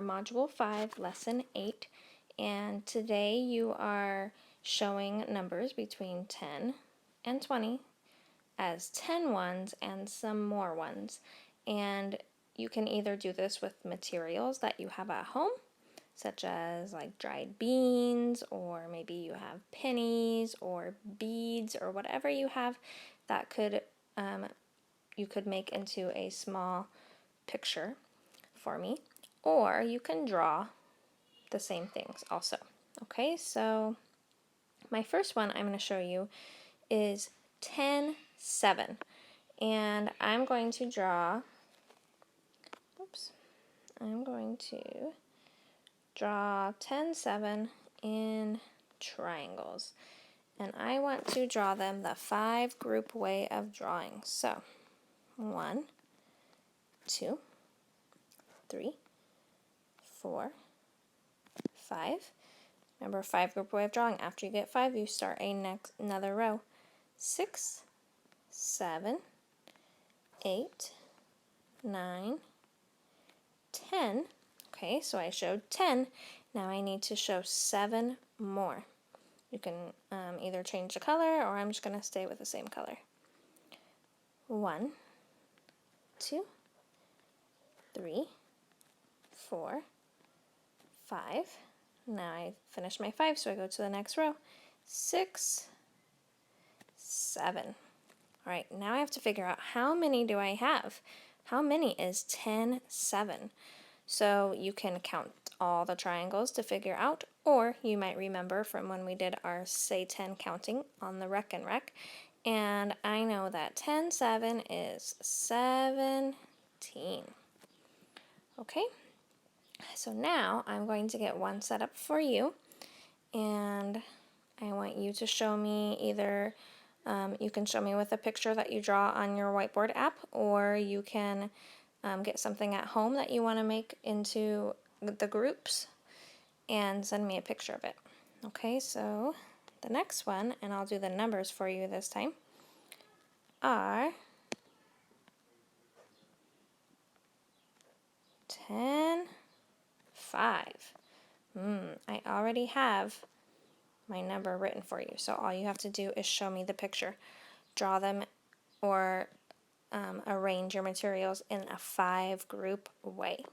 Module 5, Lesson 8, and today you are showing numbers between 10 and 20 as 10 ones and some more ones. And you can either do this with materials that you have at home, such as like dried beans, or maybe you have pennies or beads or whatever you have that could you could make into a small picture for me, or you can draw the same things also. Okay, so my first one I'm going to show you is 10, 7, and I'm going to draw, I'm going to draw 10, 7 in triangles, and I want to draw them the 5 group way of drawing. So 1, 2, 3, 4, 5. Remember, 5 group way of drawing. After you get 5, you start another row. 6, 7, 8, 9, 10. Okay, so I showed 10. Now I need to show 7 more. You can either change the color, or I'm just going to stay with the same color. 1, 2, 3, 4, 5. Now I finished my 5, so I go to the next row. 6, 7. All right, now I have to figure out how many do I have. How many is 10, 7? So you can count all the triangles to figure out, or you might remember from when we did our Say 10 counting on the Rec and Rec. And I know that 10, 7 is 17. Okay? So now I'm going to get one set up for you, and I want you to show me either, you can show me with a picture that you draw on your Whiteboard app, or you can get something at home that you want to make into the groups and send me a picture of it. Okay, so the next one, and I'll do the numbers for you this time, are 10, 5. I already have my number written for you, so all you have to do is show me the picture. Draw them or arrange your materials in a 5 group way.